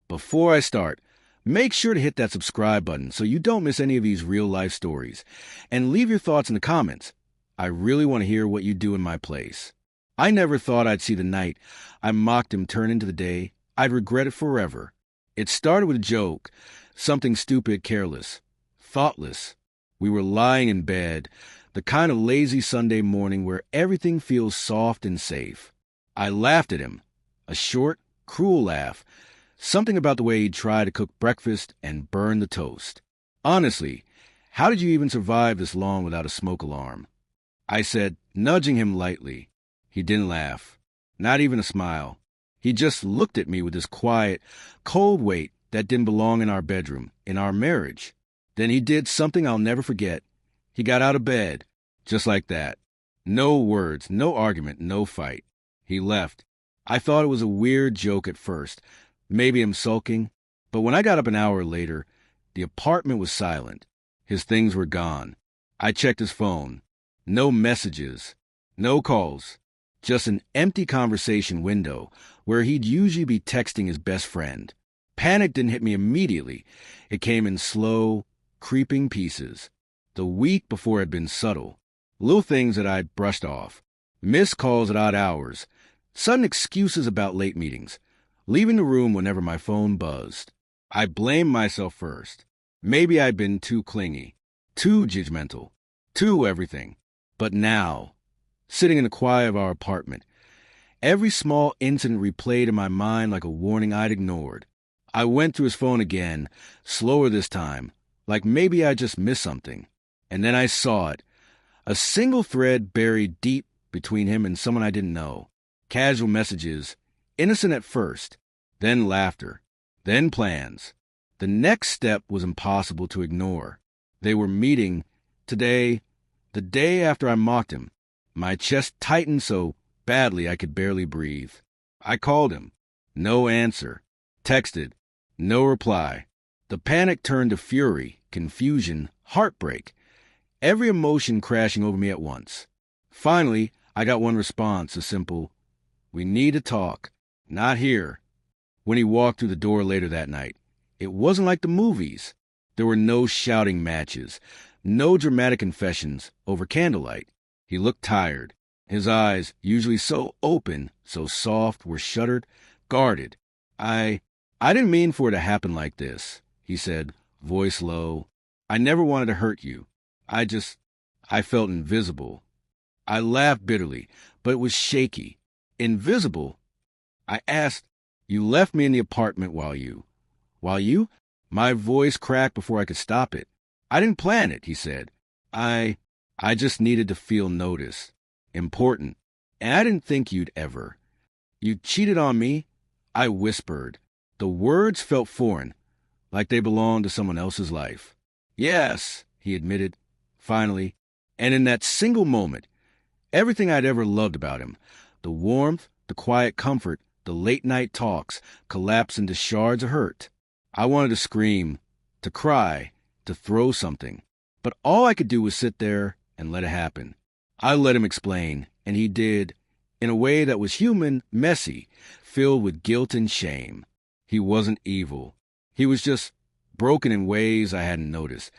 Before I start, make sure to hit that subscribe button so you don't miss any of these real-life stories. And leave your thoughts in the comments. I really want to hear what you do in my place. I never thought I'd see the night I mocked him turn into the day I'd regret it forever. It started with a joke, something stupid, careless, thoughtless. We were lying in bed, the kind of lazy Sunday morning where everything feels soft and safe. I laughed at him, a short, cruel laugh, something about the way he'd try to cook breakfast and burn the toast. Honestly, how did you even survive this long without a smoke alarm? I said, nudging him lightly. He didn't laugh, not even a smile. He just looked at me with this quiet, cold weight that didn't belong in our bedroom, in our marriage. Then he did something I'll never forget. He got out of bed, just like that. No words, no argument, no fight. He left. I thought it was a weird joke at first, maybe him sulking, but when I got up an hour later, the apartment was silent. His things were gone. I checked his phone. No messages, no calls, just an empty conversation window where he'd usually be texting his best friend. Panic didn't hit me immediately. It came in slow, creeping pieces. The week before had been subtle. Little things that I'd brushed off. Missed calls at odd hours. Sudden excuses about late meetings. Leaving the room whenever my phone buzzed. I blamed myself first. Maybe I'd been too clingy, too judgmental, too everything. But now, sitting in the quiet of our apartment, every small incident replayed in my mind like a warning I'd ignored. I went through his phone again, slower this time, like maybe I just missed something. And then I saw it, a single thread buried deep between him and someone I didn't know. Casual messages, innocent at first, then laughter, then plans. The next step was impossible to ignore. They were meeting today, the day after I mocked him. My chest tightened so badly I could barely breathe. I called him. No answer. Texted. No reply. The panic turned to fury, confusion, heartbreak. Every emotion crashing over me at once. Finally, I got one response, a simple, "We need to talk. Not here." When he walked through the door later that night, it wasn't like the movies. There were no shouting matches, no dramatic confessions over candlelight. He looked tired. His eyes, usually so open, so soft, were shuttered, guarded. I didn't mean for it to happen like this, he said, voice low. I never wanted to hurt you. I felt invisible. I laughed bitterly, but it was shaky. Invisible? I asked, you left me in the apartment while you? My voice cracked before I could stop it. I didn't plan it, he said. I just needed to feel noticed. Important. And I didn't think you'd ever. You cheated on me? I whispered. The words felt foreign, like they belonged to someone else's life. Yes, he admitted, finally. And in that single moment, everything I'd ever loved about him, the warmth, the quiet comfort, the late-night talks, collapsed into shards of hurt. I wanted to scream, to cry, to throw something. But all I could do was sit there and let it happen. I let him explain, and he did, in a way that was human, messy, filled with guilt and shame. He wasn't evil. He was just broken in ways I hadn't noticed,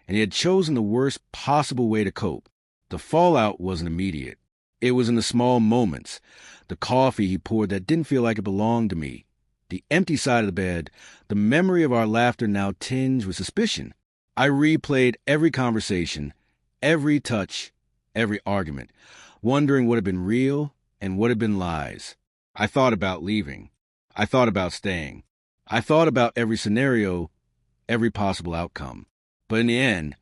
and he had chosen the worst possible way to cope. The fallout wasn't immediate. It was in the small moments, the coffee he poured that didn't feel like it belonged to me, the empty side of the bed, the memory of our laughter now tinged with suspicion. I replayed every conversation, every touch, every argument, wondering what had been real and what had been lies. I thought about leaving. I thought about staying. I thought about every scenario, every possible outcome. But in the end,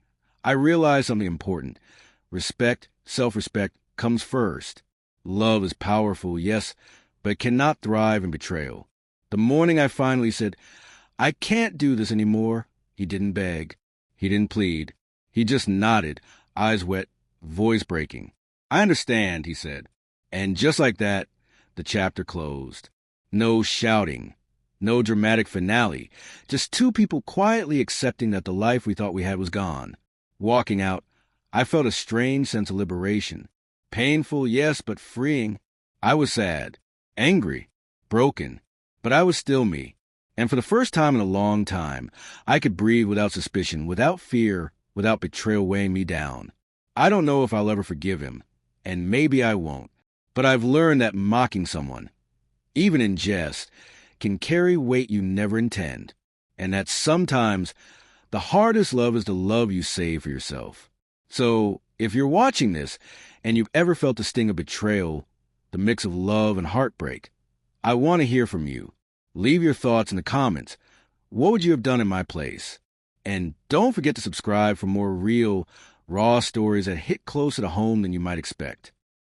I realized something important. Respect, self-respect comes first. Love is powerful, yes, but it cannot thrive in betrayal. The morning I finally said, I can't do this anymore, he didn't beg. He didn't plead. He just nodded, eyes wet, voice breaking. I understand, he said. And just like that, the chapter closed. No shouting. No dramatic finale. Just two people quietly accepting that the life we thought we had was gone. Walking out, I felt a strange sense of liberation. Painful, yes, but freeing. I was sad, angry, broken, but I was still me. And for the first time in a long time, I could breathe without suspicion, without fear, without betrayal weighing me down. I don't know if I'll ever forgive him, and maybe I won't. But I've learned that mocking someone, even in jest, can carry weight you never intend, and that sometimes the hardest love is the love you save for yourself. So, if you're watching this and you've ever felt the sting of betrayal, the mix of love and heartbreak, I want to hear from you. Leave your thoughts in the comments. What would you have done in my place? And don't forget to subscribe for more real, raw stories that hit closer to home than you might expect.